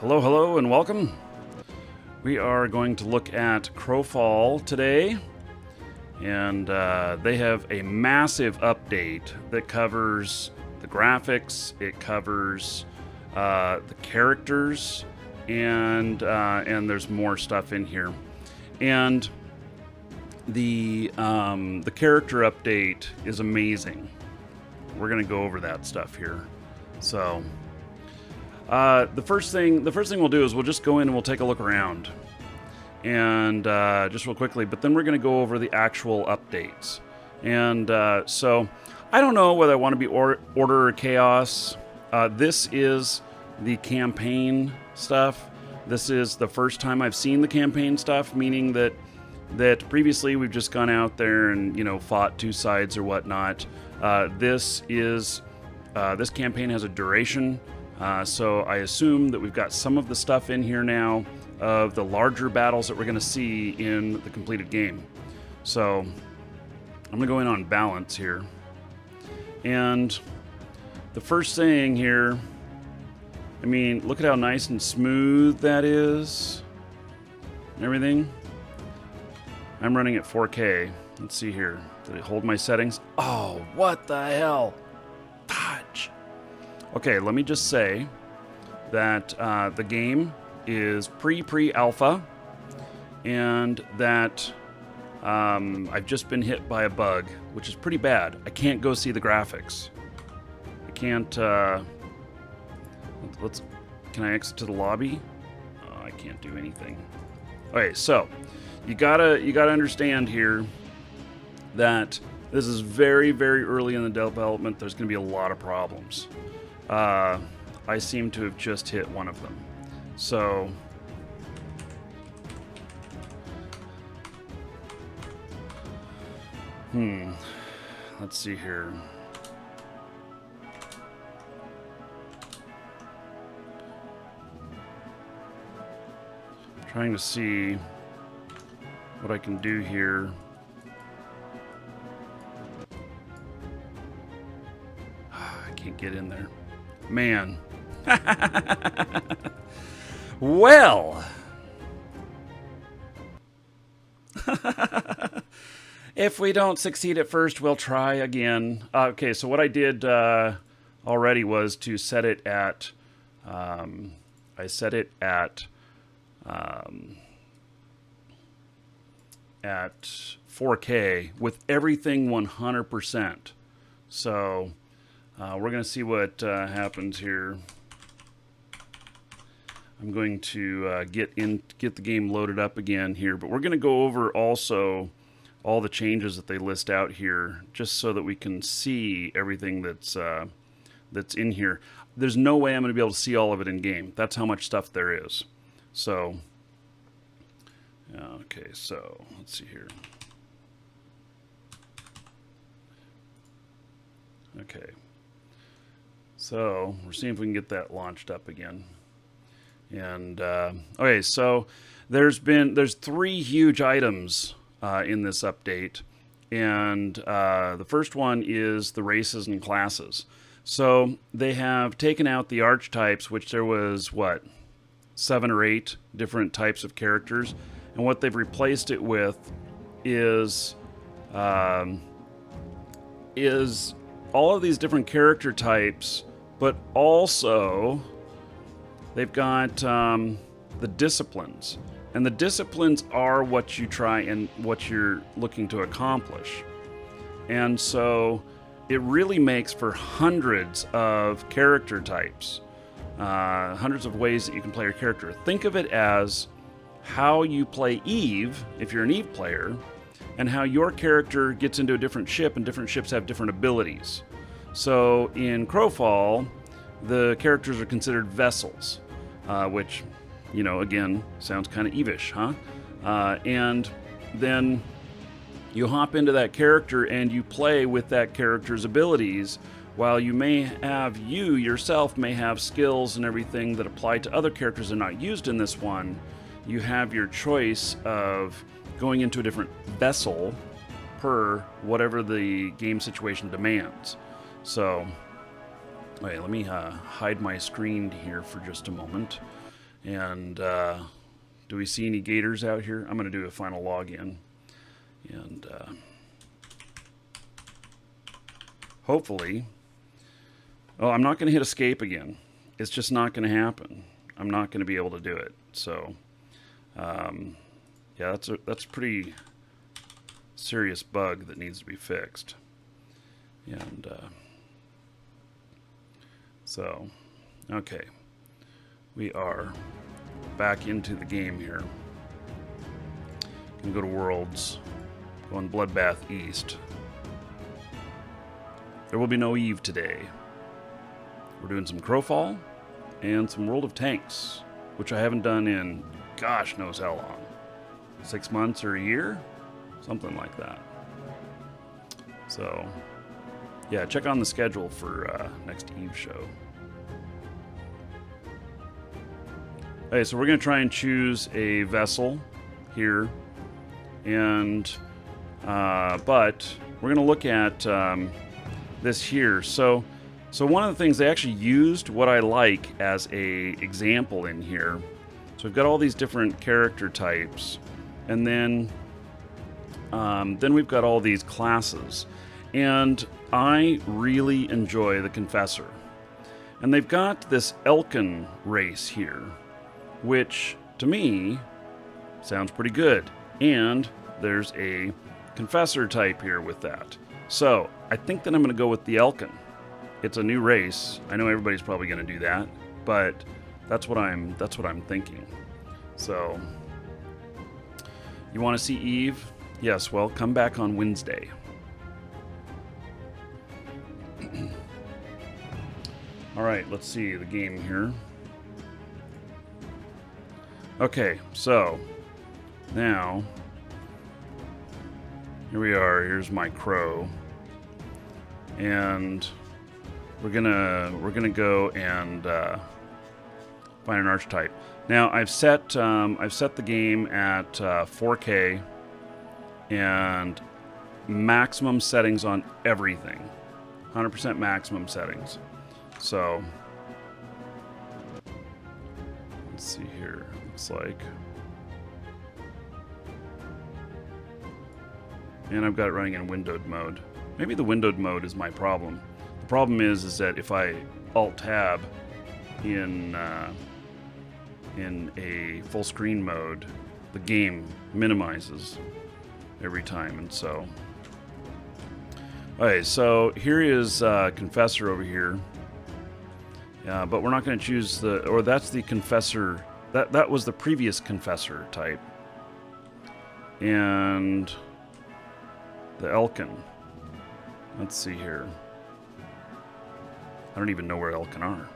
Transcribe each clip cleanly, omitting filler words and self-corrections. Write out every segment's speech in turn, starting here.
Hello, hello, and welcome. We are going to look at Crowfall today, and they have a massive update that covers the graphics, it covers the characters, and there's more stuff in here. And the character update is amazing. We're going to go over that stuff here. So. The first thing we'll do is we'll just go in and we'll take a look around, and just real quickly. But then we're going to go over the actual updates. And so I don't know whether I want to be order or chaos. This is the campaign stuff. This is the first time I've seen the campaign stuff, meaning that previously we've just gone out there and fought two sides or whatnot. This campaign has a duration. So I assume that we've got some of the stuff in here now of the larger battles that we're going to see in the completed game. So I'm going to go in on balance here. And the first thing here, I mean, look at how nice and smooth that is and everything. I'm running at 4K. Let's see here. Did it hold my settings? Oh, what the hell? Fudge. Okay, let me just say that the game is pre-alpha, and that I've just been hit by a bug, which is pretty bad. I can't go see the graphics. I can't. Can I exit to the lobby? Oh, I can't do anything. Okay, so you gotta understand here that this is very, very early in the development. There's going to be a lot of problems. I seem to have just hit one of them. So let's see here. I'm trying to see what I can do here. I can't get in there. Man. Well. If we don't succeed at first, we'll try again. Okay, so what I did already was to set it at... I set it at 4K with everything 100%. So... we're going to see what happens here. I'm going to get the game loaded up again here, but we're going to go over also all the changes that they list out here, just so that we can see everything that's in here. There's no way I'm going to be able to see all of it in game. That's how much stuff there is. So, okay, so let's see here. Okay. So we're seeing if we can get that launched up again. And okay, so there's three huge items in this update, and the first one is the races and classes. So they have taken out the archetypes, which there was 7 or 8 different types of characters, and what they've replaced it with is all of these different character types. But also, they've got the disciplines. And the disciplines are what you try and what you're looking to accomplish. And so, it really makes for hundreds of character types. Hundreds of ways that you can play your character. Think of it as how you play Eve, if you're an Eve player, and how your character gets into a different ship, and different ships have different abilities. So in Crowfall, the characters are considered vessels, which, again, sounds kind of Eve-ish, huh? And then you hop into that character and you play with that character's abilities, while you yourself may have skills and everything that apply to other characters that are not used in this one. You have your choice of going into a different vessel per whatever the game situation demands. So, okay, let me hide my screen here for just a moment. And do we see any gators out here? I'm going to do a final login. And hopefully... Oh, I'm not going to hit escape again. It's just not going to happen. I'm not going to be able to do it. So, yeah, that's a pretty serious bug that needs to be fixed. And so, okay, we are back into the game here. Gonna go to Worlds, go on Bloodbath East. There will be no Eve today. We're doing some Crowfall and some World of Tanks, which I haven't done in gosh knows how long. 6 months or a year? Something like that. So, yeah, check on the schedule for next Eve show. Okay, so we're going to try and choose a vessel here. And, but we're going to look at this here. So one of the things, they actually used what I like as a example in here. So we've got all these different character types, and then we've got all these classes. And I really enjoy the Confessor. And they've got this Elkin race here, which to me sounds pretty good. And there's a Confessor type here with that. So I think that I'm going to go with the Elkin. It's a new race. I know everybody's probably going to do that, but that's what I'm thinking. So, you want to see Eve? Yes. Well, come back on Wednesday. All right. Let's see the game here. Okay. So now here we are. Here's my crow, and we're gonna go and find an archetype. Now I've set the game at 4K and maximum settings on everything, 100% maximum settings. So let's see here. Looks like, and I've got it running in windowed mode. Maybe the windowed mode is my problem. The problem is that if I Alt-Tab in a full screen mode, the game minimizes every time, and so. Okay, so here is Confessor over here. But we're not going to choose or that's the Confessor. That was the previous Confessor type, and the Elkin. Let's see here. I don't even know where Elkin are.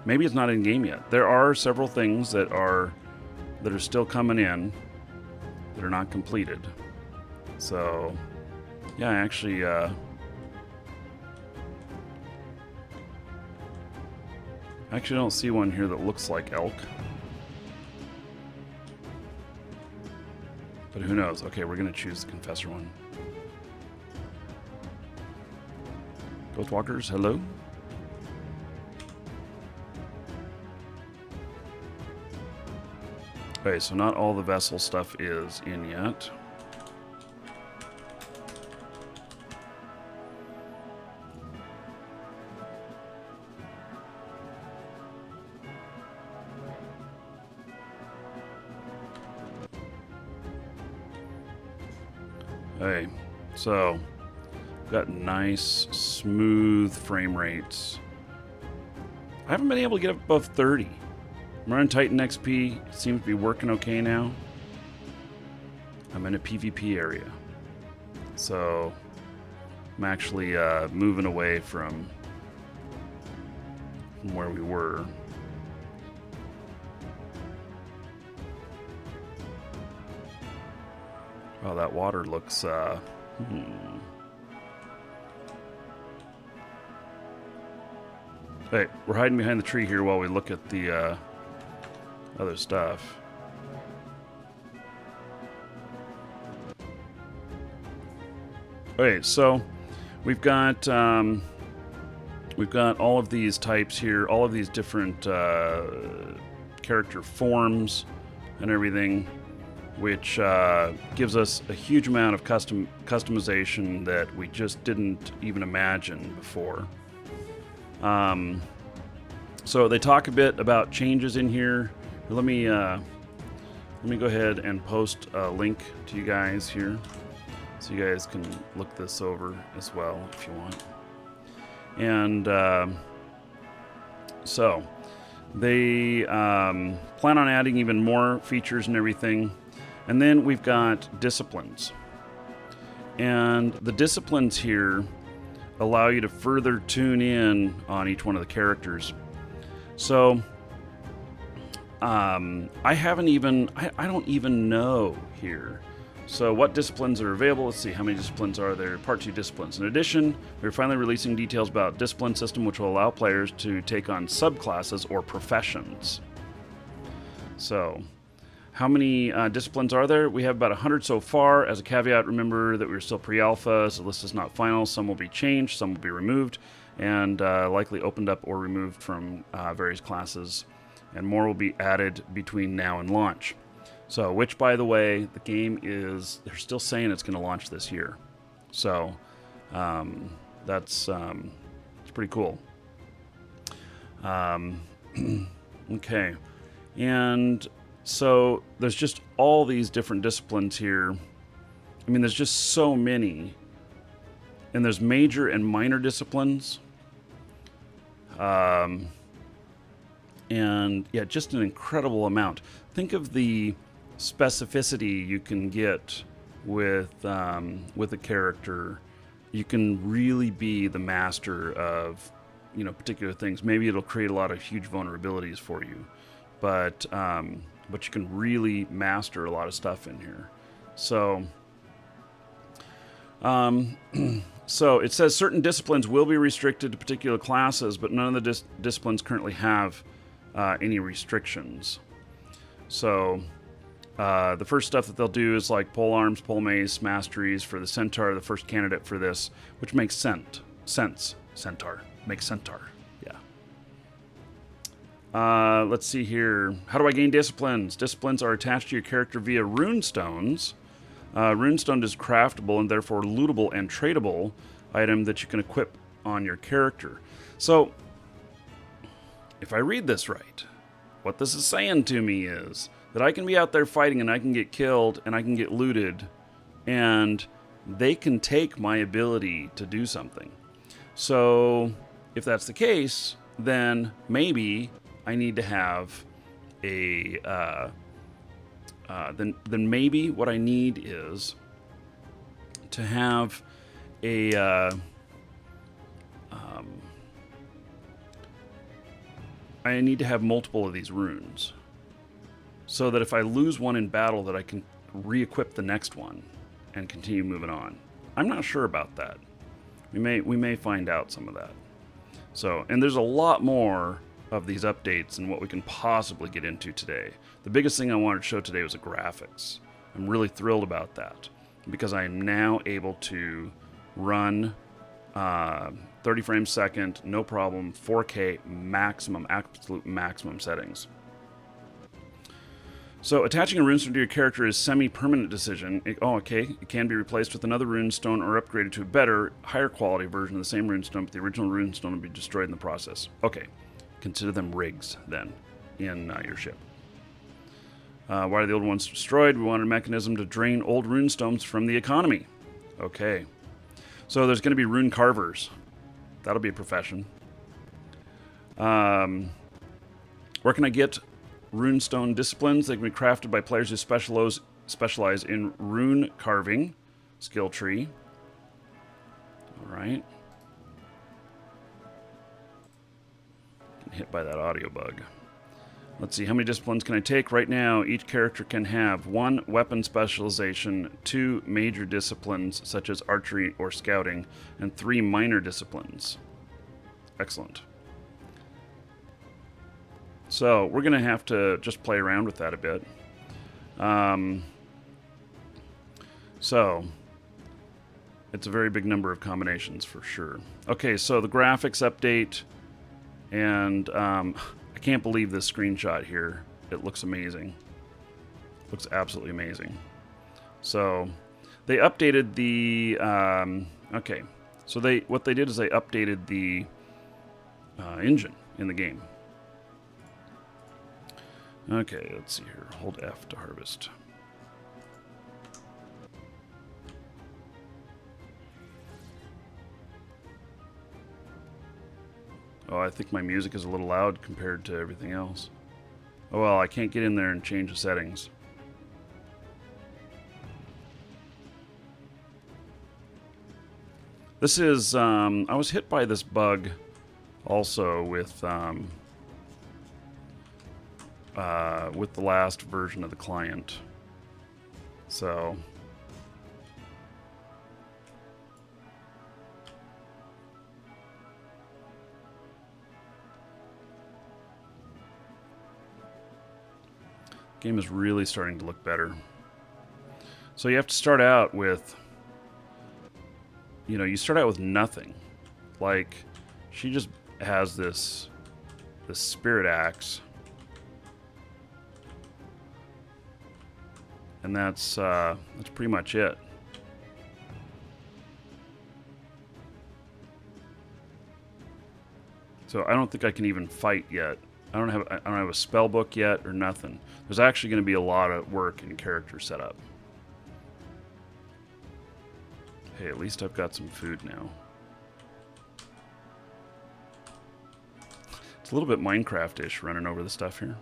Maybe it's not in game yet. There are several things that are still coming in that are not completed. So, yeah, I actually don't see one here that looks like elk. But who knows? Okay, we're gonna choose the Confessor one. Ghostwalkers, hello. Okay, so not all the vessel stuff is in yet. Okay, so got nice, smooth frame rates. I haven't been able to get up above 30. I'm running Titan XP. It seems to be working okay now. I'm in a PvP area. So I'm actually moving away from where we were. Oh, that water looks... Hey, we're hiding behind the tree here while we look at the other stuff. Okay, so we've got all of these types here, all of these different character forms and everything, which gives us a huge amount of customization that we just didn't even imagine before. So they talk a bit about changes in here. Let me go ahead and post a link to you guys here, so you guys can look this over as well if you want. And so they plan on adding even more features and everything. And then we've got disciplines. And the disciplines here allow you to further tune in on each one of the characters. So I don't even know here. So what disciplines are available? Let's see, how many disciplines are there? Part 2 disciplines. In addition, we're finally releasing details about discipline system, which will allow players to take on subclasses or professions. So how many disciplines are there? We have about 100 so far. As a caveat, remember that we're still pre-alpha, so the list is not final. Some will be changed, some will be removed, and likely opened up or removed from various classes. And more will be added between now and launch. So, which, by the way, the game is, they're still saying it's going to launch this year. So, that's it's pretty cool. Okay. And so, there's just all these different disciplines here. I mean, there's just so many. And there's major and minor disciplines. And, yeah, just an incredible amount. Think of the specificity you can get with a character. You can really be the master of, particular things. Maybe it'll create a lot of huge vulnerabilities for you, but you can really master a lot of stuff in here. So, so it says certain disciplines will be restricted to particular classes, but none of the disciplines currently have any restrictions. So the first stuff that they'll do is like pole arms, pole mace, masteries for the centaur, the first candidate for this, which makes sense. Centaur makes centaur. Yeah. Let's see here. How do I gain disciplines? Disciplines are attached to your character via rune stones. Runestone is craftable and therefore lootable and tradable item that you can equip on your character. So, if I read this right, what this is saying to me is that I can be out there fighting and I can get killed and I can get looted and they can take my ability to do something. So if that's the case, then maybe I need to have a then maybe what I need is to have a I need to have multiple of these runes, so that if I lose one in battle, that I can re-equip the next one and continue moving on. I'm not sure about that. We may find out some of that. So, and there's a lot more of these updates and what we can possibly get into today. The biggest thing I wanted to show today was the graphics. I'm really thrilled about that because I am now able to run 30 frames a second, no problem, 4K maximum, absolute maximum settings. So attaching a runestone to your character is semi-permanent decision. It can be replaced with another runestone or upgraded to a better, higher quality version of the same runestone, but the original runestone will be destroyed in the process. Okay, consider them rigs then in your ship. Why are the old ones destroyed? We wanted a mechanism to drain old runestones from the economy. Okay. So there's going to be rune carvers. That'll be a profession. Where can I get runestone disciplines? They can be crafted by players who specialize in rune carving. Skill tree. All right. Getting hit by that audio bug. Let's see, how many disciplines can I take? Right now, each character can have 1 weapon specialization, 2 major disciplines, such as archery or scouting, and 3 minor disciplines. Excellent. So, we're going to have to just play around with that a bit. So, it's a very big number of combinations for sure. Okay, so the graphics update, and I can't believe this screenshot here. it looks amazing. Looks absolutely amazing. So they updated the okay. So what they did is they updated the engine in the game. Okay, let's see here. Hold F to harvest. Oh, I think my music is a little loud compared to everything else. Oh well, I can't get in there and change the settings. This is, I was hit by this bug also with the last version of the client. So game is really starting to look better. So you have to start out with, you start out with nothing. Like, she just has this spirit axe, and that's pretty much it. So I don't think I can even fight yet. I don't have a spell book yet or nothing. There's actually going to be a lot of work in character setup. Hey, at least I've got some food now. It's a little bit Minecraft-ish running over the stuff here.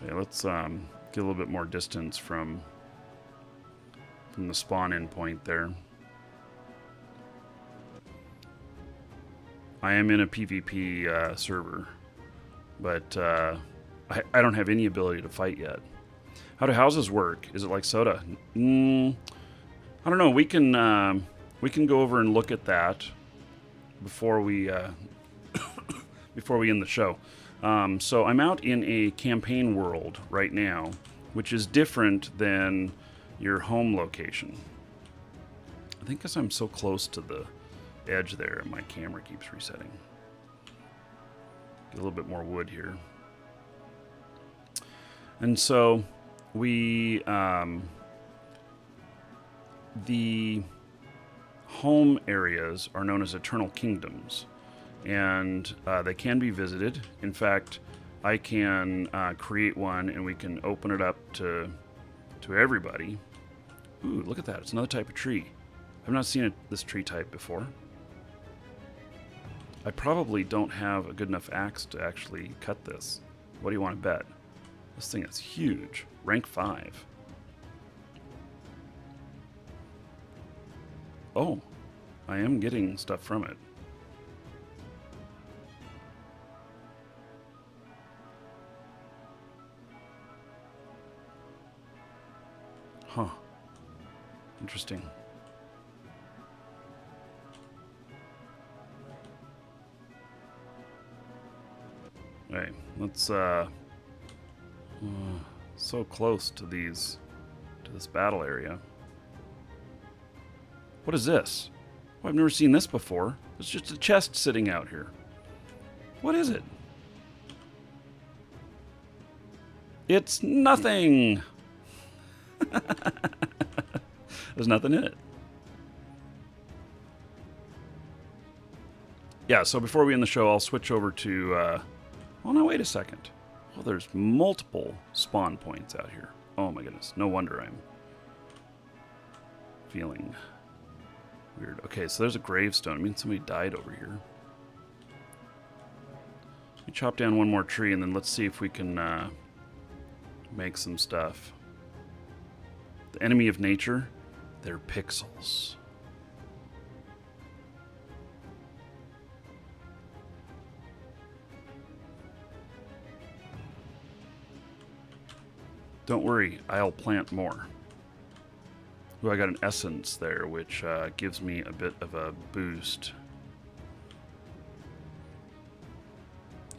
Okay, let's get a little bit more distance from the spawn-in point there. I am in a PvP server, but I don't have any ability to fight yet. How do houses work? Is it like soda? I don't know. We can go over and look at that before we before we end the show. So I'm out in a campaign world right now, which is different than your home location. I think because I'm so close to the edge there, my camera keeps resetting. Get a little bit more wood here. And so we, the home areas are known as Eternal Kingdoms, and they can be visited. In fact, I can create one, and we can open it up to everybody. Ooh, look at that. It's another type of tree. I've not seen this tree type before. I probably don't have a good enough axe to actually cut this. What do you want to bet? This thing is huge. Rank 5. Oh, I am getting stuff from it. Huh. Interesting. Alright, let's so close to this battle area. What is this? Oh, I've never seen this before. It's just a chest sitting out here. What is it? It's nothing. There's nothing in it. Yeah, so before we end the show, I'll switch over to... oh, no, wait a second. Oh, there's multiple spawn points out here. Oh, my goodness. No wonder I'm feeling weird. Okay, so there's a gravestone. I mean, somebody died over here. Let me chop down one more tree, and then let's see if we can make some stuff. The enemy of nature, they're pixels. Don't worry, I'll plant more. Ooh, I got an essence there, which gives me a bit of a boost.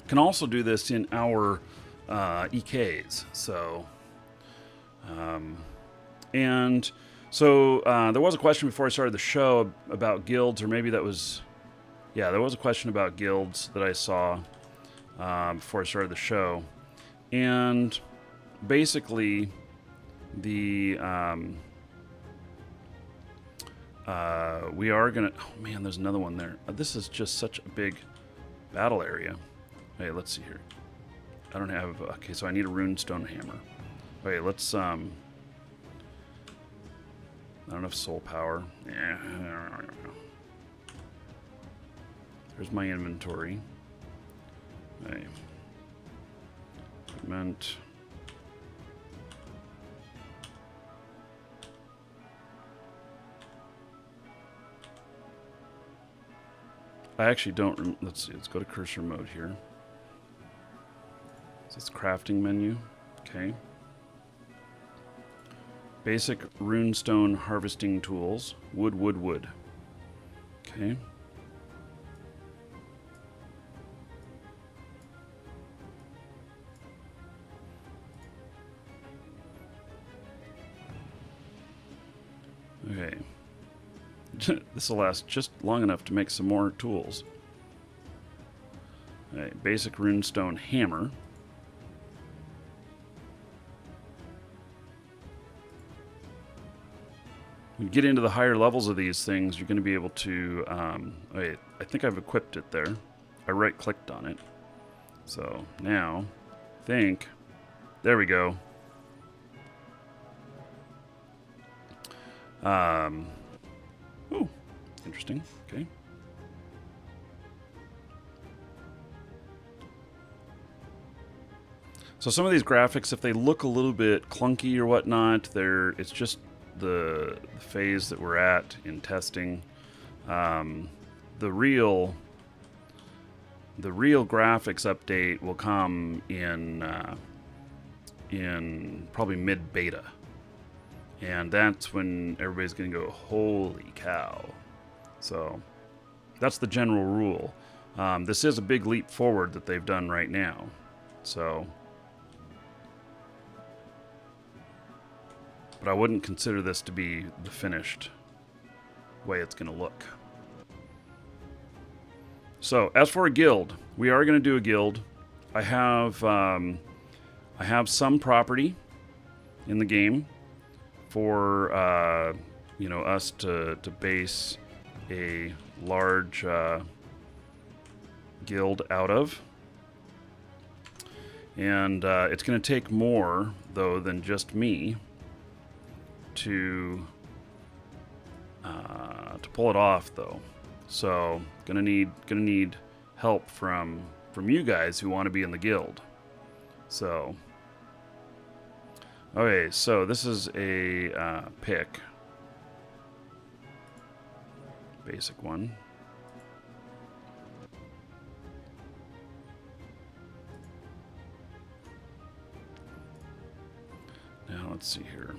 Can also do this in our EKs. So, and so there was a question before I started the show about guilds, or maybe that was, yeah, there was a question about guilds that I saw before I started the show. And basically, the we are gonna. Oh man, there's another one there. This is just such a big battle area. Hey, let's see here. I don't have. Okay, so I need a rune stone hammer. Okay, let's. Not enough soul power. Yeah. There's my inventory. Okay. Meant. I actually don't. Let's see. Let's go to cursor mode here. So it's crafting menu. Okay. Basic runestone harvesting tools. Wood, wood, wood. Okay. Okay. This will last just long enough to make some more tools. Okay, basic runestone hammer. When you get into the higher levels of these things, you're going to be able to... wait, I think I've equipped it there. I right-clicked on it. So now, think... There we go. Ooh, interesting. Okay. So some of these graphics, if they look a little bit clunky or whatnot, it's just the phase that we're at in testing. The real graphics update will come in probably mid-beta. And that's when everybody's going to go, holy cow. So that's the general rule. This is a big leap forward that they've done right now. So, but I wouldn't consider this to be the finished way it's going to look. So as for a guild, we are going to do a guild. I have some property in the game for us to base a large guild out of, and it's going to take more though than just me to pull it off though. So gonna need help from you guys who want to be in the guild. So. Okay, so this is a pick. Basic one. Now let's see here.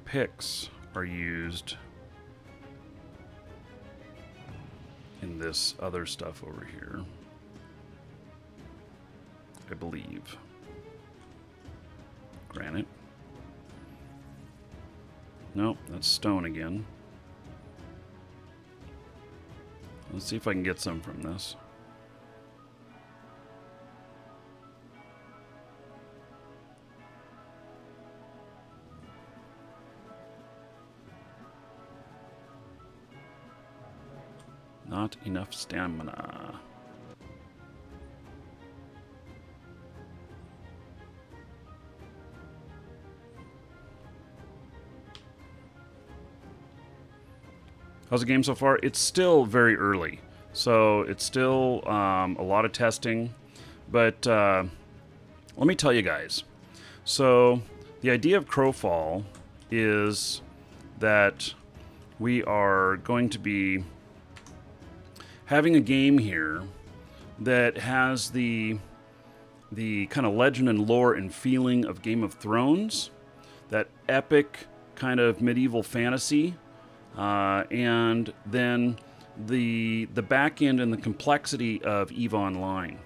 Picks are used in this other stuff over here, I believe. Granite. Nope, that's stone again. Let's see if I can get some from this. Not enough stamina. How's the game so far? It's still very early, so it's still a lot of testing, but let me tell you guys. So the idea of Crowfall is that we are going to be having a game here that has the kind of legend and lore and feeling of Game of Thrones, that epic kind of medieval fantasy. And then the back end and the complexity of EVE Online,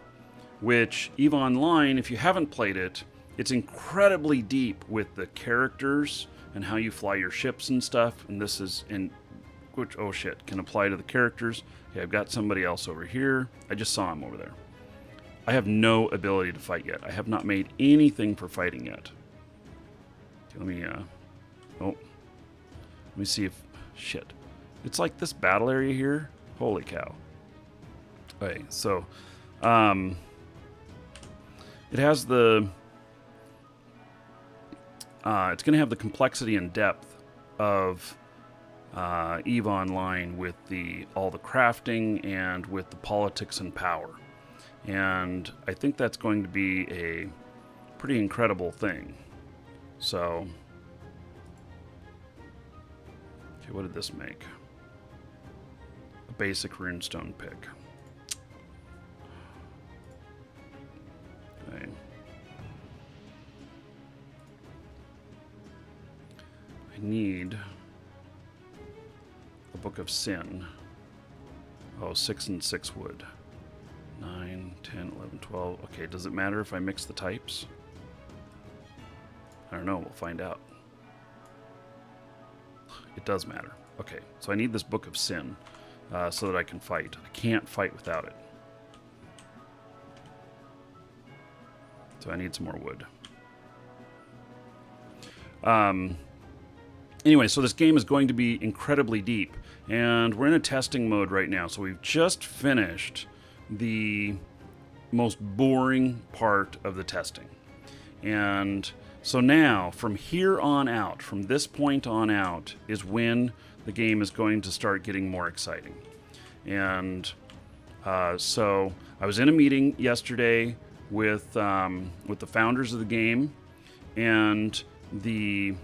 which EVE Online, if you haven't played it, it's incredibly deep with the characters and how you fly your ships and stuff. And this is which, oh shit, can apply to the characters. Okay, I've got somebody else over here. I just saw him over there. I have no ability to fight yet. I have not made anything for fighting yet. Okay, let me, let me see if, shit. It's like this battle area here. Holy cow. Okay, so, it has the, it's going to have the complexity and depth of EVE Online with all the crafting and with the politics and power. And I think that's going to be a pretty incredible thing. So, okay, what did this make? A basic runestone pick. Okay. I need a Book of Sin. Oh, 6 and 6 wood. 9, 10, 11, 12. Okay, does it matter if I mix the types? I don't know, we'll find out. It does matter. Okay, so I need this Book of Sin so that I can fight. I can't fight without it. So I need some more wood. Anyway, so this game is going to be incredibly deep, and we're in a testing mode right now. So we've just finished the most boring part of the testing. And so now, from here on out, from this point on out, is when the game is going to start getting more exciting. And so I was in a meeting yesterday with the founders of the game, and the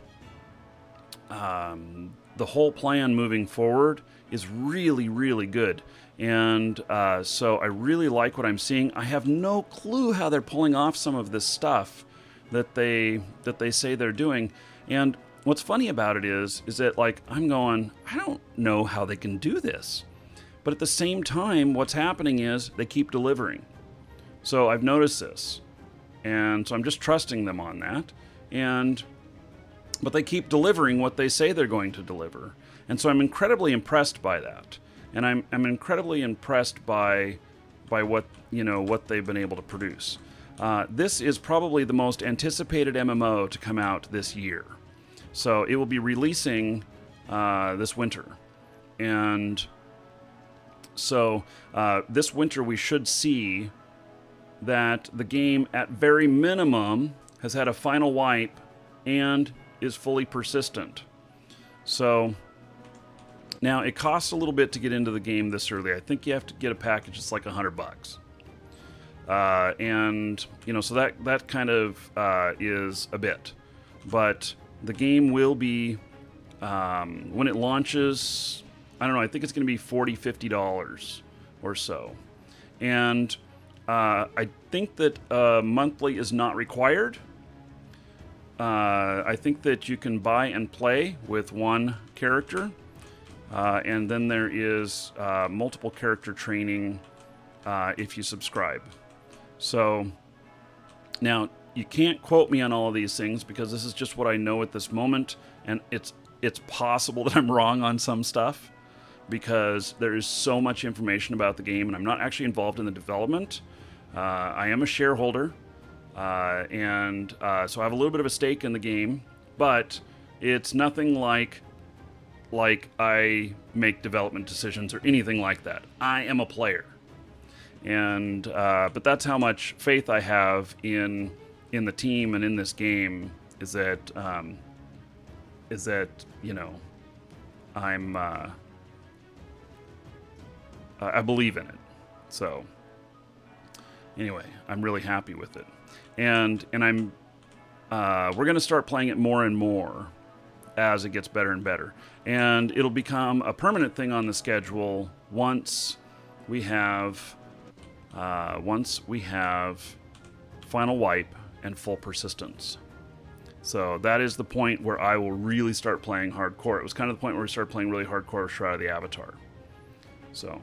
whole plan moving forward is really, really good. And so I really like what I'm seeing. I have no clue how they're pulling off some of this stuff that they say they're doing. And what's funny about it is that, like, I'm going, I don't know how they can do this. But at the same time, what's happening is they keep delivering. So I've noticed this. And so I'm just trusting them on that. But they keep delivering what they say they're going to deliver. And so I'm incredibly impressed by that. And I'm incredibly impressed by what they've been able to produce. This is probably the most anticipated MMO to come out this year. So it will be releasing this winter. And so this winter we should see that the game, at very minimum, has had a final wipe and is fully persistent. So now it costs a little bit to get into the game this early. I think you have to get a package. It's like $100. And so that kind of is a bit. But the game will be, when it launches, I don't know, I think it's going to be $40, $50 or so. And I think that monthly is not required. I think that you can buy and play with one character. And then there is multiple character training if you subscribe. So now you can't quote me on all of these things because this is just what I know at this moment, and it's possible that I'm wrong on some stuff because there is so much information about the game, and I'm not actually involved in the development. I am a shareholder, and so I have a little bit of a stake in the game, but it's nothing like I make development decisions or anything like that. I am a player. And but that's how much faith I have in the team and in this game, is that I'm I believe in it. So anyway, I'm really happy with it, and I'm we're gonna start playing it more and more as it gets better and better, and it'll become a permanent thing on the schedule once we have final wipe and full persistence. So that is the point where I will really start playing hardcore. It was kind of the point where we started playing really hardcore Shroud of the Avatar. So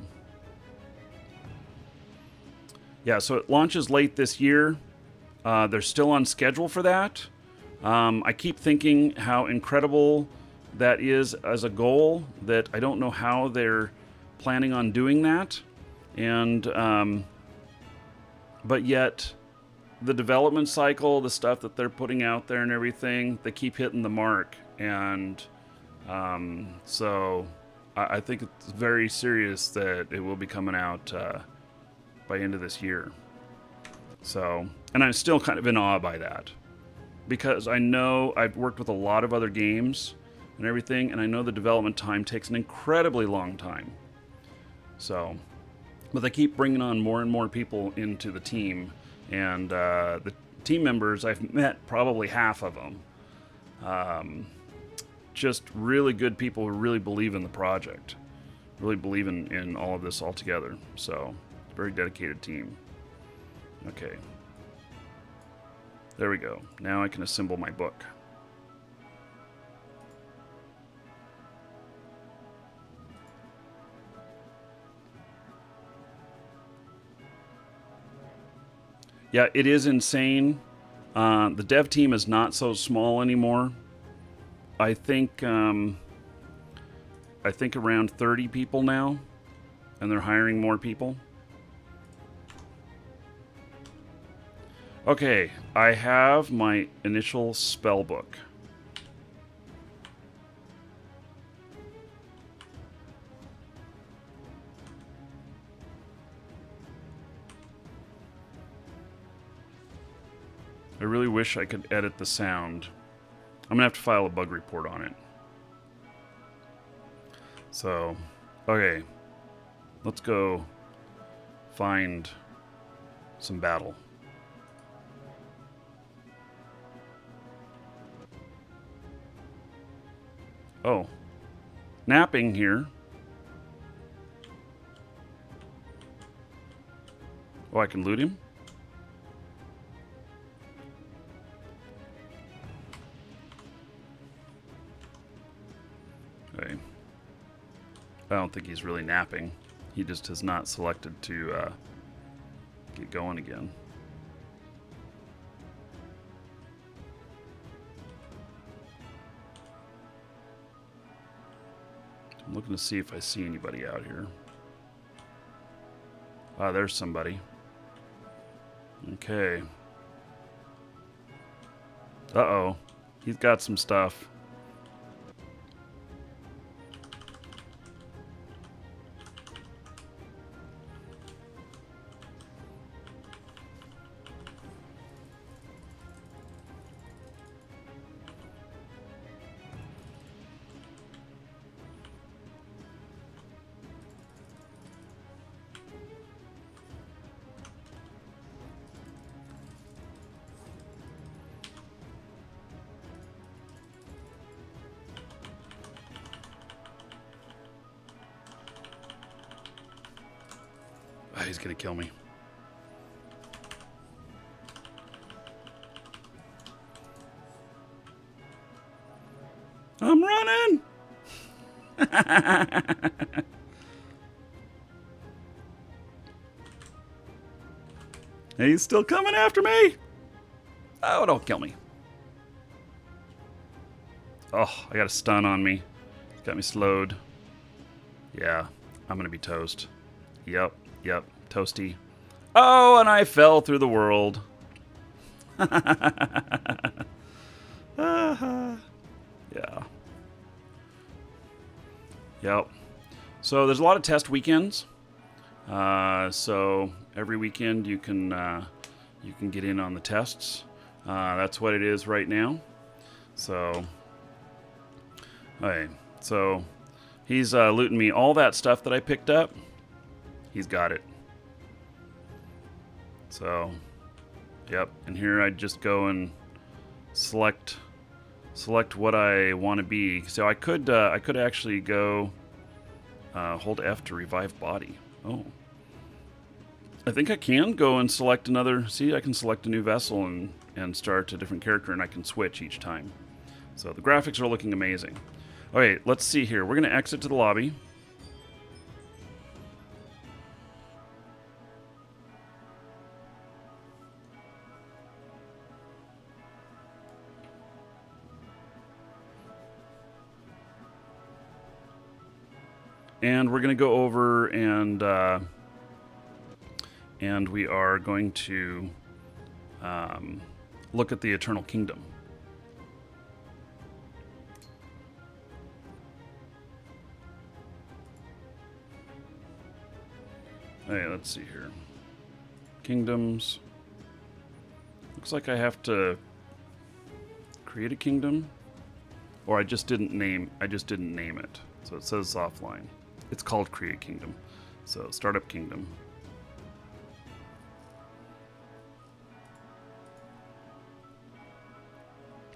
yeah, so it launches late this year. They're still on schedule for that. I keep thinking how incredible that is as a goal, that I don't know how they're planning on doing that. And but yet the development cycle, the stuff that they're putting out there and everything, they keep hitting the mark. And so I think it's very serious that it will be coming out by end of this year. So, and I'm still kind of in awe by that, because I know I've worked with a lot of other games and everything, and I know the development time takes an incredibly long time. So, but they keep bringing on more and more people into the team, and the team members, I've met probably half of them. Just really good people who really believe in the project, really believe in all of this altogether. So, very dedicated team. Okay. There we go. Now I can assemble my book. Yeah, it is insane. The dev team is not so small anymore. I think around 30 people now, and they're hiring more people. Okay, I have my initial spell book. I really wish I could edit the sound. I'm gonna have to file a bug report on it. So, okay, let's go find some battle. Oh, napping here. Oh, I can loot him? Okay. I don't think he's really napping. He just has not selected to get going again. I'm looking to see if I see anybody out here. Ah, there's somebody. Okay. Uh-oh. He's got some stuff. Ah, he's gonna kill me. I'm running! He's still coming after me! Oh, don't kill me. Oh, I got a stun on me. It's got me slowed. Yeah, I'm gonna be toast. Yep, toasty. Oh, and I fell through the world. Yeah. Yep. So there's a lot of test weekends. So every weekend you can get in on the tests. That's what it is right now. So, okay. So he's looting me all that stuff that I picked up. He's got it. So, yep. And here I just go and select what I want to be. So I could actually go hold F to revive body. Oh, I think I can go and select another. See, I can select a new vessel and start a different character, and I can switch each time. So the graphics are looking amazing. Okay, let's see here. We're going to exit to the lobby. And we're going to go over and we are going to look at the Eternal Kingdom. Hey, let's see here. Kingdoms. Looks like I have to create a kingdom, or I just didn't name it. So it says offline. It's called Create Kingdom. So Startup Kingdom.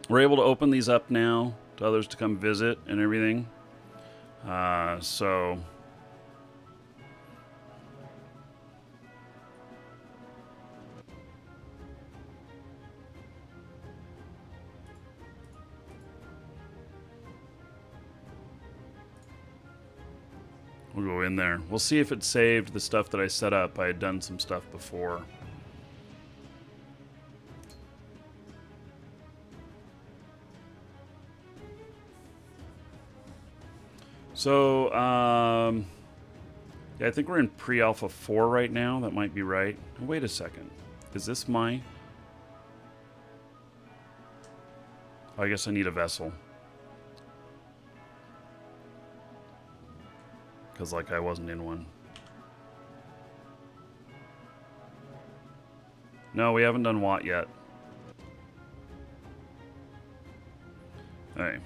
We're able to open these up now to others to come visit and everything. So we'll go in there. We'll see if it saved the stuff that I set up. I had done some stuff before. So, yeah, I think we're in pre-alpha 4 right now. That might be right. Oh, wait a second. Is this my... Oh, I guess I need a vessel. Because, like, I wasn't in one. No, we haven't done Watt yet. Hey.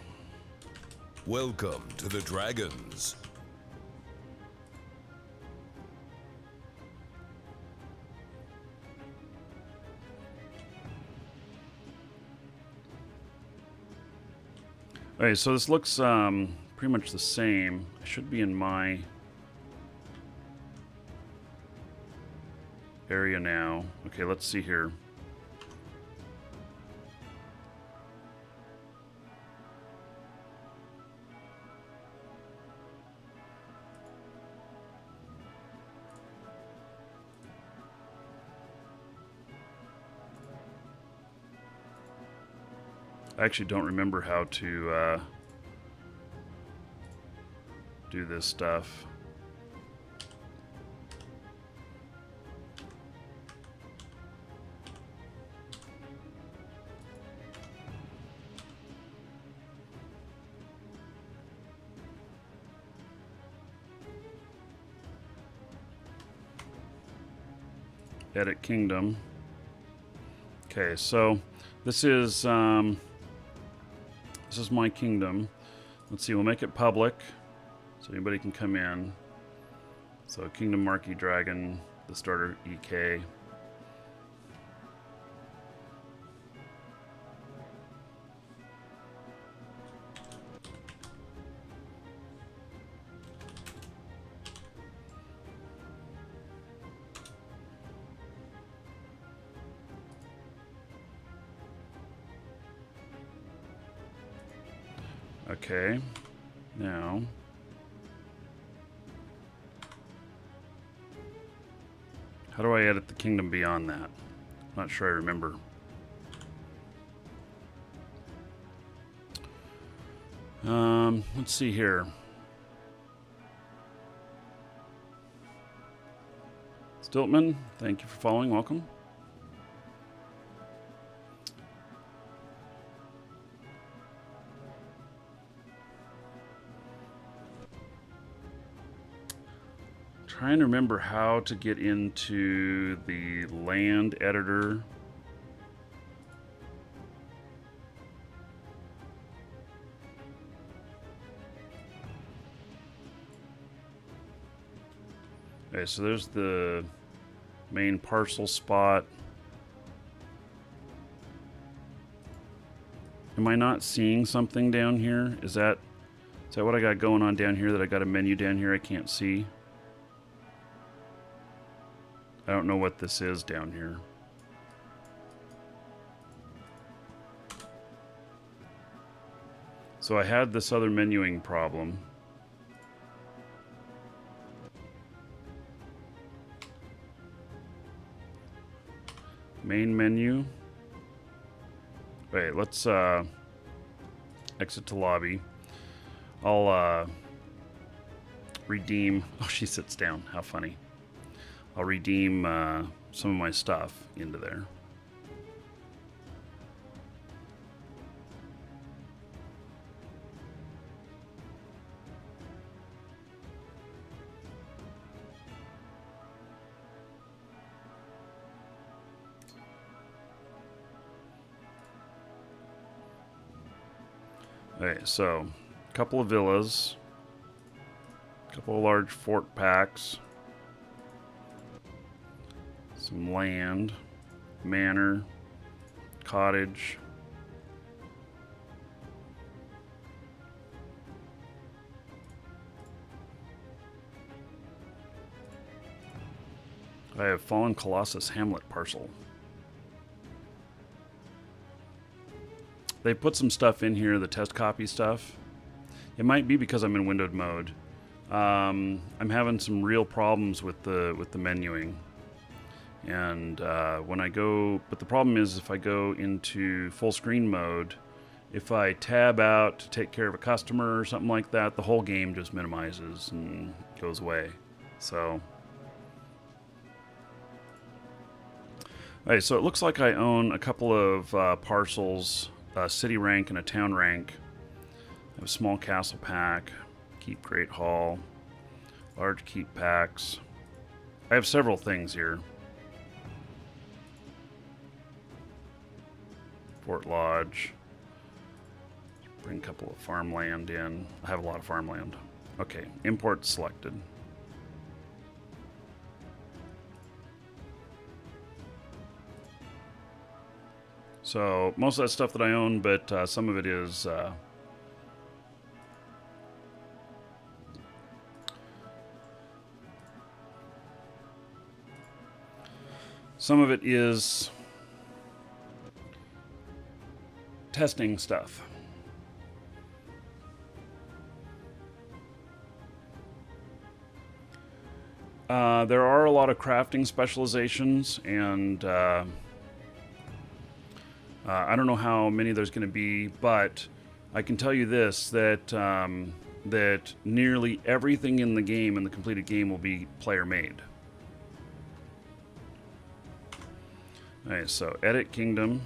Welcome to the Dragons. Okay, so this looks pretty much the same. I should be in my area now. Okay, let's see here. I actually don't remember how to do this stuff. Edit Kingdom. Okay, so this is my kingdom. Let's see, we'll make it public so anybody can come in. So Kingdom Markee Dragon, the starter EK. Okay, now how do I edit the kingdom beyond that? Not sure I remember. Let's see here. Stiltman, thank you for following. Welcome. Trying to remember how to get into the land editor. Okay, so there's the main parcel spot. Am I not seeing something down here? Is that what I got going on down here, that I got a menu down here I can't see? I don't know what this is down here. So I had this other menuing problem. Main menu. Wait, let's exit to lobby. I'll redeem. Oh, she sits down. How funny. I'll redeem some of my stuff into there. Okay, so a couple of villas, a couple of large fort packs, some land, manor, cottage. I have Fallen Colossus Hamlet parcel. They put some stuff in here, the test copy stuff. It might be because I'm in windowed mode. I'm having some real problems with the menuing. And when I go, but the problem is if I go into full screen mode, if I tab out to take care of a customer or something like that, the whole game just minimizes and goes away. So, okay, so it looks like I own a couple of parcels, a city rank and a town rank. I have a small castle pack, keep great hall, large keep packs. I have several things here. Fort Lodge. Bring a couple of farmland in. I have a lot of farmland. Okay, import selected. So most of that stuff that I own, but some of it is testing stuff. There are a lot of crafting specializations, and I don't know how many there's going to be, but I can tell you this, that that nearly everything in the game, in the completed game, will be player-made. Alright, so edit kingdom.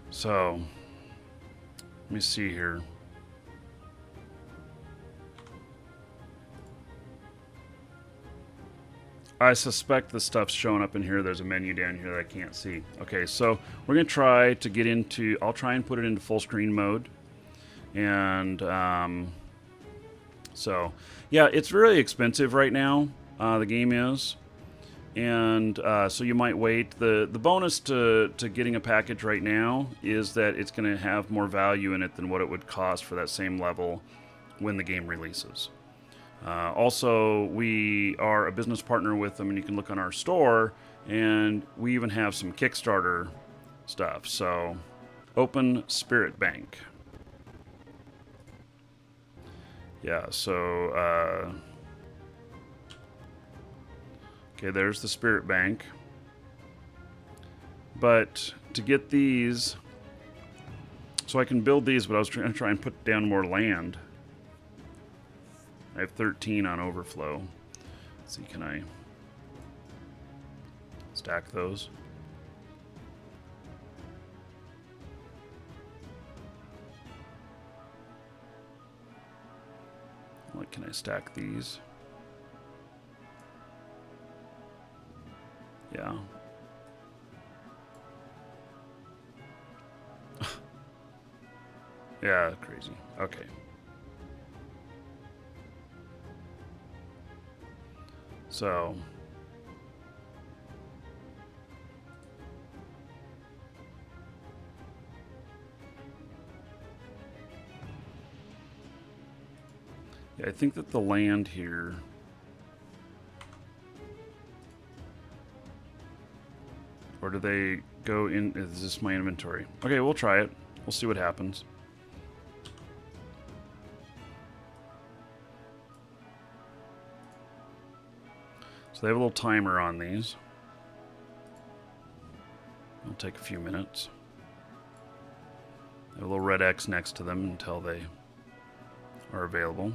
So, let me see here. I suspect the stuff's showing up in here. There's a menu down here that I can't see. Okay, so we're going to try to get into... I'll try and put it into full screen mode. And, so, yeah, it's really expensive right now. The game is. And so you might wait. The bonus to getting a package right now is that it's going to have more value in it than what it would cost for that same level when the game releases. Also, we are a business partner with them, and you can look on our store, and we even have some Kickstarter stuff. So, Open Spirit Bank. Yeah, so... okay, there's the Spirit Bank. But to get these, so I can build these, but I was trying to try and put down more land. I have 13 on overflow. Let's see, can I stack those? Like, can I stack these? Yeah. Yeah, crazy. Okay. So... yeah, I think that the land here... or do they go in... is this my inventory? Okay, we'll try it. We'll see what happens. So they have a little timer on these. It'll take a few minutes. They have a little red X next to them until they are available.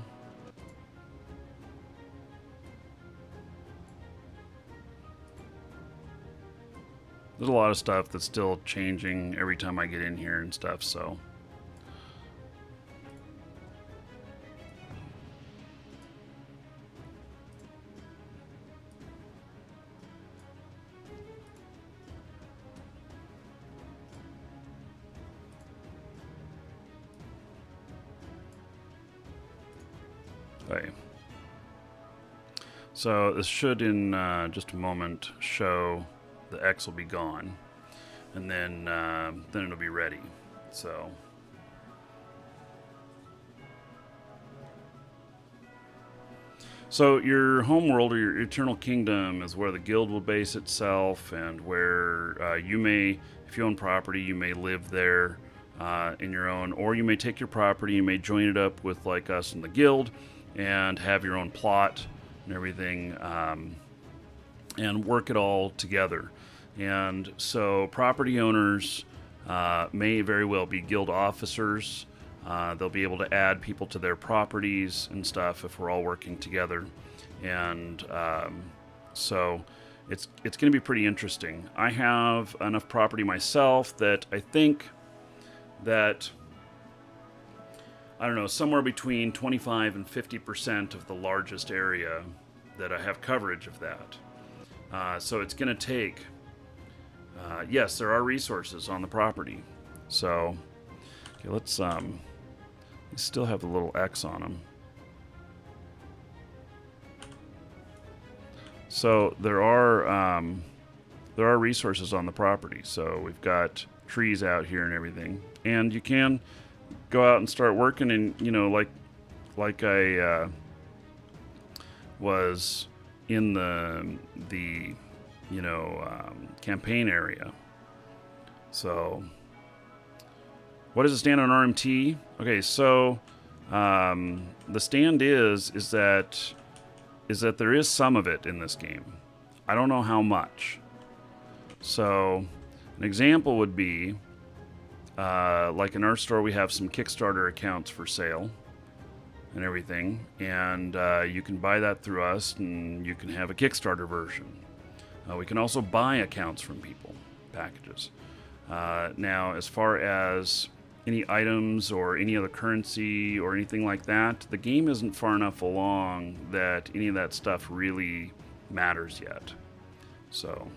There's a lot of stuff that's still changing every time I get in here and stuff, so. Okay. So this should in just a moment show the X will be gone, and then it'll be ready. So your homeworld or your eternal kingdom is where the guild will base itself, and where you may, if you own property, you may live there in your own, or you may take your property, you may join it up with like us in the guild, and have your own plot and everything, and work it all together. And so property owners may very well be guild officers. They'll be able to add people to their properties and stuff if we're all working together. And so it's going to be pretty interesting. I have enough property myself that I think that, I don't know, somewhere between 25 and 50% of the largest area that I have coverage of that. So it's going to take, yes, there are resources on the property. So, okay, let's, we still have the little X on them. So there are resources on the property. So we've got trees out here and everything, and you can go out and start working. And like I was in the campaign area. So what does it stand on RMT? Okay, so the stand is that there is some of it in this game. I don't know how much. So an example would be like in our store, we have some Kickstarter accounts for sale and everything, and you can buy that through us, and you can have a Kickstarter version. We can also buy accounts from people, packages. Now, as far as any items or any other currency or anything like that, the game isn't far enough along that any of that stuff really matters yet. So,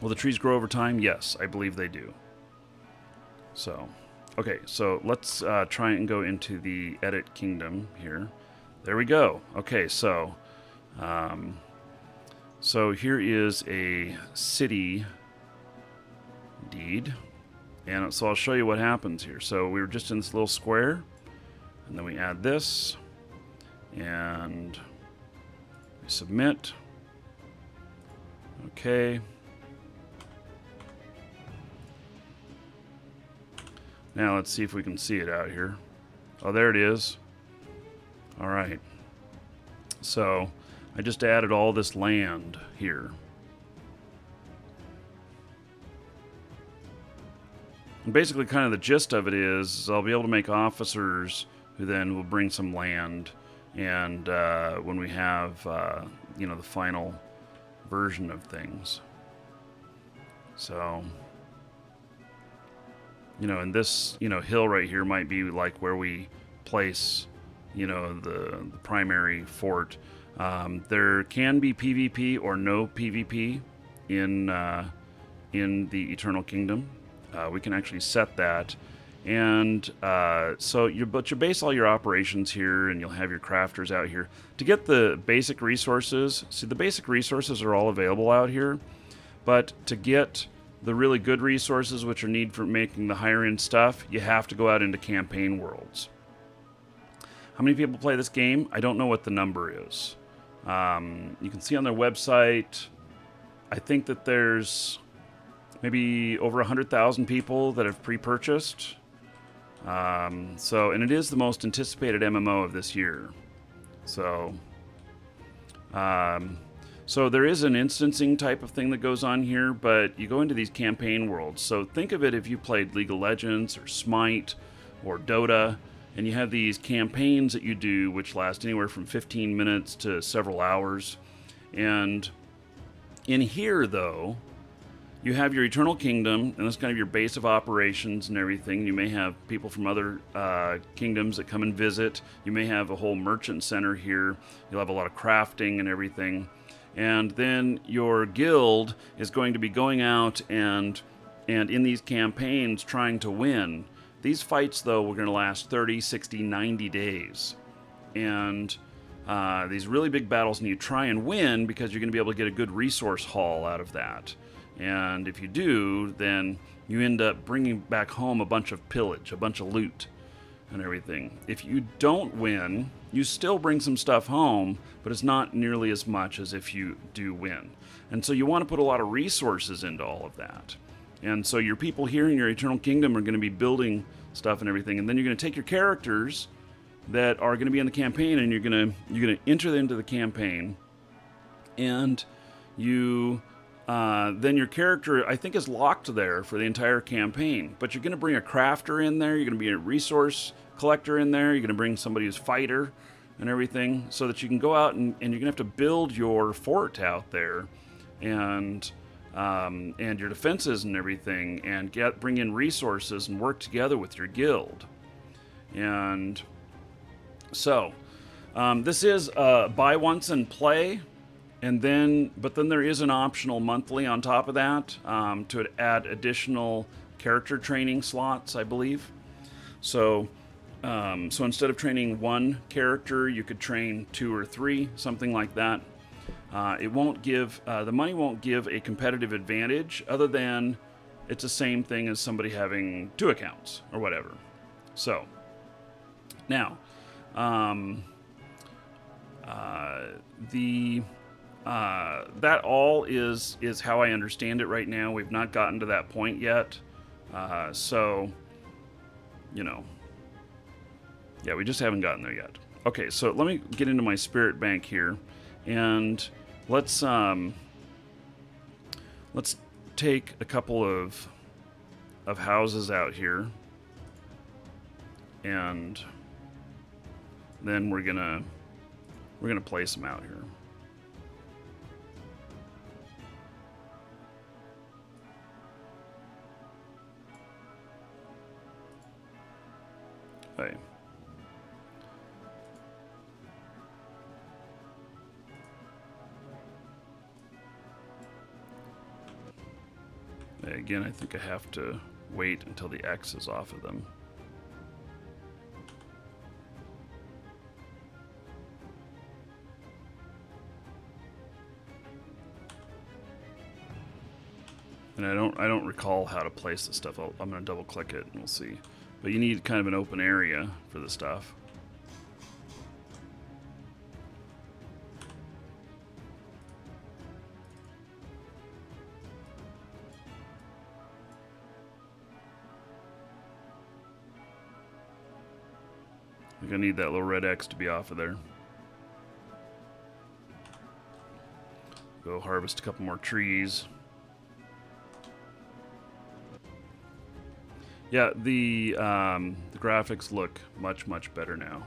will the trees grow over time? Yes, I believe they do. So, okay, so let's try and go into the edit kingdom here. There we go. Okay, so here is a city deed. And so I'll show you what happens here. So we were just in this little square, and then we add this, and we submit. Okay. Now let's see if we can see it out here. Oh, there it is. All right. So I just added all this land here. And basically, kind of the gist of it is I'll be able to make officers who then will bring some land, and when we have, the final version of things. So, and this, hill right here might be like where we place, the primary fort. There can be PvP or no PvP in the Eternal Kingdom. We can actually set that, and so you base all your operations here, and you'll have your crafters out here to get the basic resources. See, the basic resources are all available out here, but to get the really good resources, which are needed for making the higher end stuff, you have to go out into campaign worlds. How many people play this game? I don't know what the number is. You can see on their website, I think that there's maybe over 100,000 people that have pre-purchased. And it is the most anticipated MMO of this year. So So there is an instancing type of thing that goes on here, but you go into these campaign worlds. So think of it if you played League of Legends or Smite or Dota, and you have these campaigns that you do which last anywhere from 15 minutes to several hours. And in here, though, you have your Eternal Kingdom, and that's kind of your base of operations and everything. You may have people from other kingdoms that come and visit. You may have a whole merchant center here. You'll have a lot of crafting and everything. And then your guild is going to be going out and in these campaigns trying to win. These fights, though, were going to last 30, 60, 90 days. And these really big battles, and you try and win because you're going to be able to get a good resource haul out of that. And if you do, then you end up bringing back home a bunch of pillage, a bunch of loot and everything. If you don't win, you still bring some stuff home, but it's not nearly as much as if you do win. And so you want to put a lot of resources into all of that. And so your people here in your Eternal Kingdom are going to be building stuff and everything. And then you're going to take your characters that are going to be in the campaign, and you're going to enter them into the campaign. And you then your character, I think, is locked there for the entire campaign. But you're going to bring a crafter in there. You're going to be a resource collector in there. You're going to bring somebody who's fighter and everything, so that you can go out and you're going to have to build your fort out there, and your defenses and everything, and bring in resources and work together with your guild. And so this is buy once and play. But then there is an optional monthly on top of that to add additional character training slots, I believe. So instead of training one character, you could train 2 or 3, something like that. It won't give the money won't give a competitive advantage, other than it's the same thing as somebody having 2 accounts or whatever. So now that all is how I understand it right now. We've not gotten to that point yet. So, yeah, we just haven't gotten there yet. Okay, so let me get into my spirit bank here, and let's take a couple of houses out here, and then we're gonna place them out here. Okay. Again, I think I have to wait until the X is off of them. And I don't recall how to place the stuff. I'm going to double click it and we'll see. But you need kind of an open area for the stuff. I think I need that little red X to be off of there. Go harvest a couple more trees. Yeah, the graphics look much, much better now.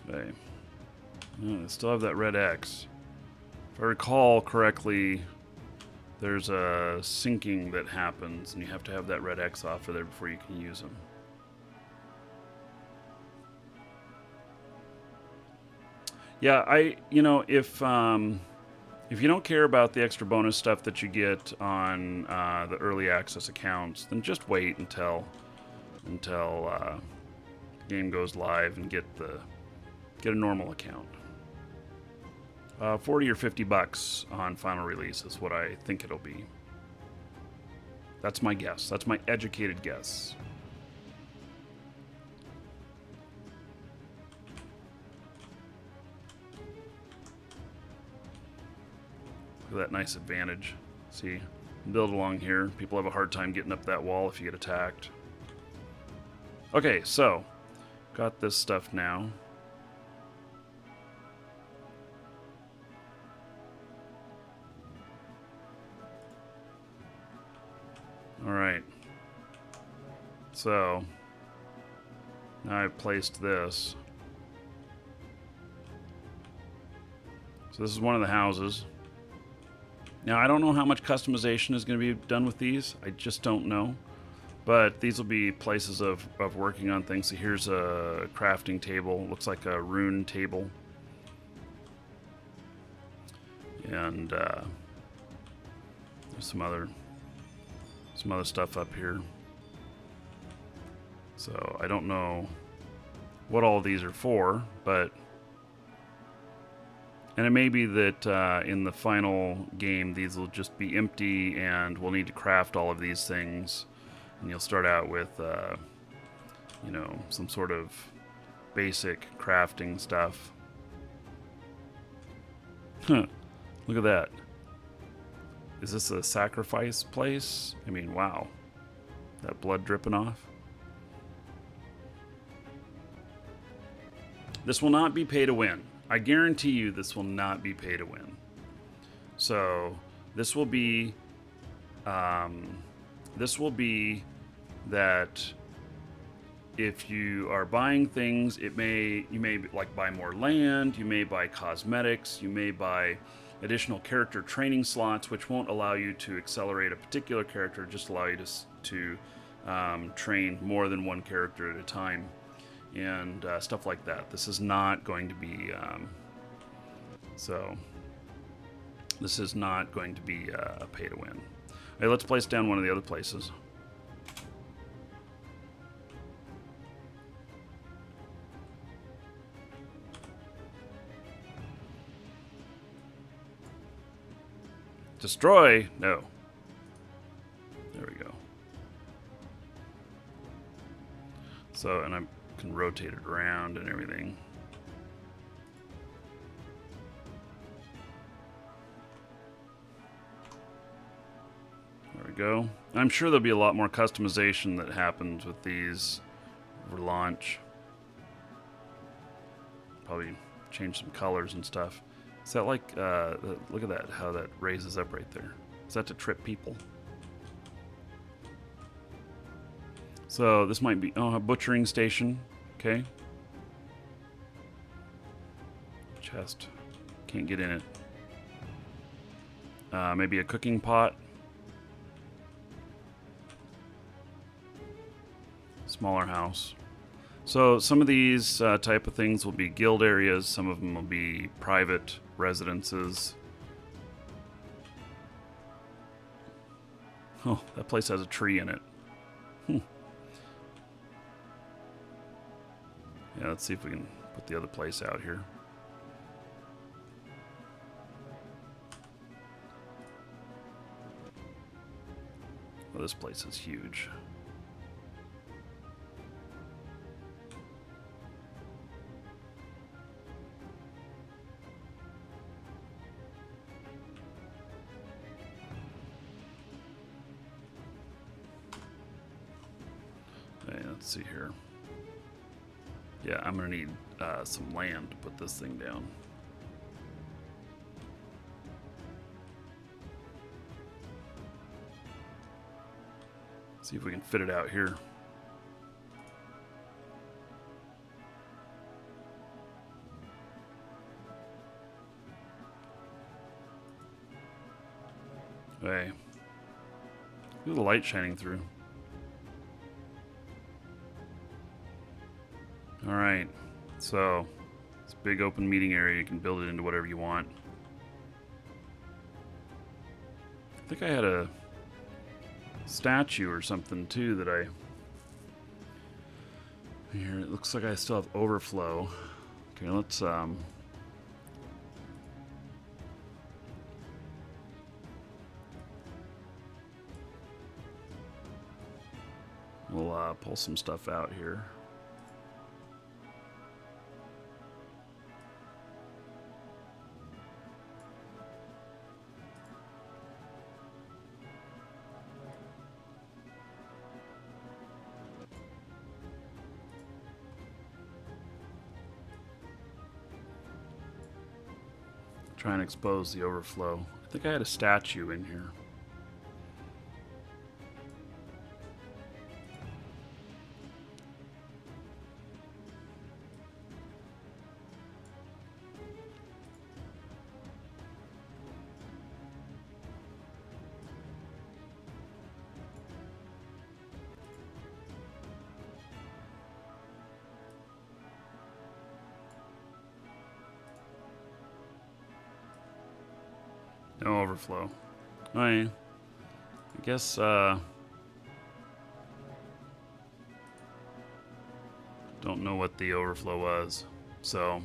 Okay. I still have that red X. If I recall correctly, there's a syncing that happens, and you have to have that red X off of there before you can use them. Yeah, if you don't care about the extra bonus stuff that you get on the early access accounts, then just wait until the game goes live and get a normal account. 40 or 50 bucks on final release is what I think it'll be. That's my guess. That's my educated guess. Look at that nice advantage. See, build along here. People have a hard time getting up that wall if you get attacked. Okay, so got this stuff now. All right. So now I've placed this. So this is one of the houses. Now I don't know how much customization is going to be done with these. I just don't know. But these will be places of working on things. So here's a crafting table. Looks like a rune table. And there's some other stuff up here. So I don't know what all these are for, but... And it may be that in the final game, these will just be empty and we'll need to craft all of these things. And you'll start out with, you know, some sort of basic crafting stuff. Huh. Look at that. Is this a sacrifice place? I mean, wow. That blood dripping off. This will not be pay to win. I guarantee you this will not be pay to win. So this will be that if you are buying things, you may like buy more land, you may buy cosmetics, you may buy additional character training slots, which won't allow you to accelerate a particular character, just allow you to train more than one character at a time. And stuff like that. This is not going to be this is not going to be a pay to win. Okay, let's place down one of the other places. Destroy? No. There we go. So, and I can rotate it around and everything. There we go. I'm sure there'll be a lot more customization that happens with these over launch. Probably change some colors and stuff. Is that like, look at that, how that raises up right there. Is that to trip people? So this might be, oh, a butchering station. Okay. Chest. Can't get in it. Maybe a cooking pot. Smaller house. So some of these type of things will be guild areas. Some of them will be private residences. Oh, that place has a tree in it. Yeah, let's see if we can put the other place out here. Well, this place is huge. Okay, let's see here. Yeah, I'm going to need some land to put this thing down. See if we can fit it out here. Okay. Look at the light shining through. Alright, so it's a big open meeting area. You can build it into whatever you want. I think I had a statue or something too that I... Here, it looks like I still have overflow. Okay, let's we'll pull some stuff out here. Try and expose the overflow. I think I had a statue in here. No overflow. I guess, don't know what the overflow was, so.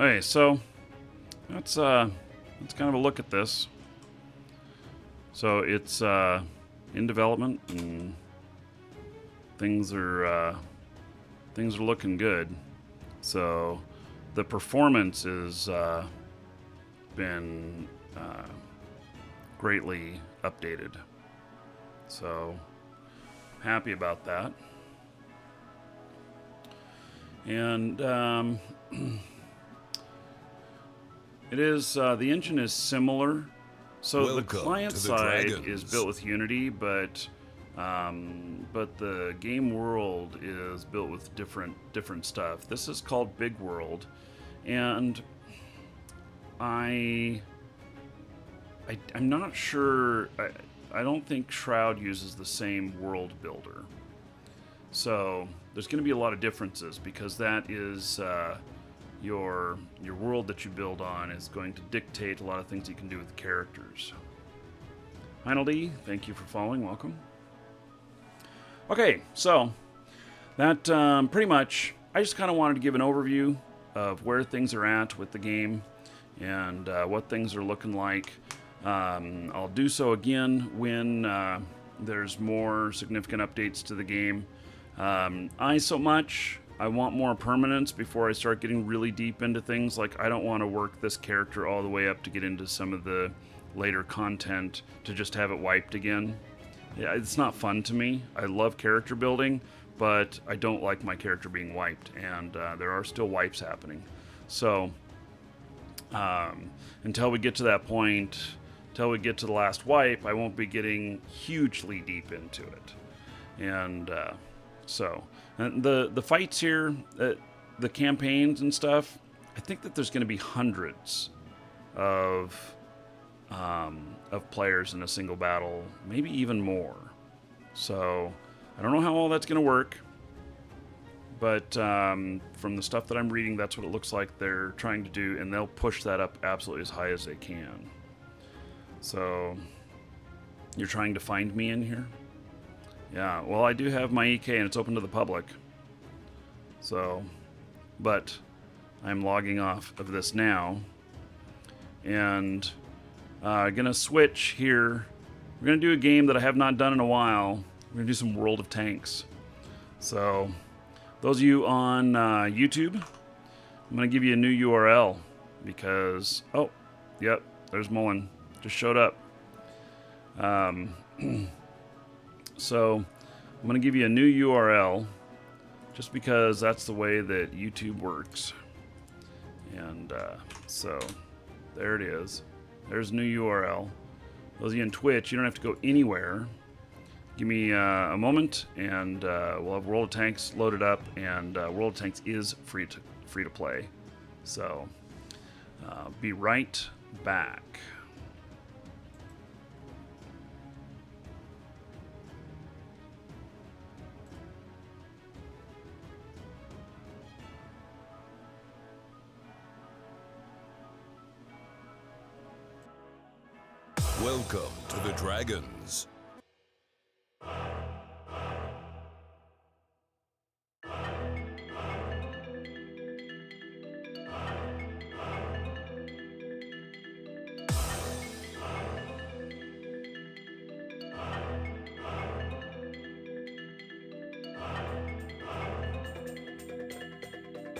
Okay, so that's kind of a look at this. So it's in development, and things are looking good. So the performance is been greatly updated. So happy about that. And it is the engine is similar. So Welcome the client to the side Dragons. is built with Unity, but the game world is built with different stuff. This is called Big World, and I'm not sure. I don't think Shroud uses the same world builder. So there's going to be a lot of differences because that is your world that you build on is going to dictate a lot of things you can do with characters. Finally, thank you for following. Welcome. Okay, so that pretty much, I just kind of wanted to give an overview of where things are at with the game and what things are looking like. I'll do so again when there's more significant updates to the game. I want more permanence before I start getting really deep into things. Like, I don't want to work this character all the way up to get into some of the later content to just have it wiped again. Yeah, it's not fun to me. I love character building, but I don't like my character being wiped, and there are still wipes happening. So until we get to that point, until we get to the last wipe, I won't be getting hugely deep into it. And and the fights here, the campaigns and stuff, I think that there's going to be hundreds of players in a single battle, maybe even more. So I don't know how all that's going to work, but from the stuff that I'm reading, that's what it looks like they're trying to do, and they'll push that up absolutely as high as they can. So you're trying to find me in here? Yeah, well, I do have my EK and it's open to the public. So, but I'm logging off of this now. And gonna switch here. We're gonna do a game that I have not done in a while. We're gonna do some World of Tanks. So, those of you on YouTube, I'm gonna give you a new URL because, oh, yep, there's Mullen. Just showed up. So I'm going to give you a new URL just because that's the way that YouTube works. And so there it is. There's a new URL. Those of you in Twitch, you don't have to go anywhere. Give me a moment and we'll have World of Tanks loaded up, and World of Tanks is free to play. So be right back. Welcome to the Dragons.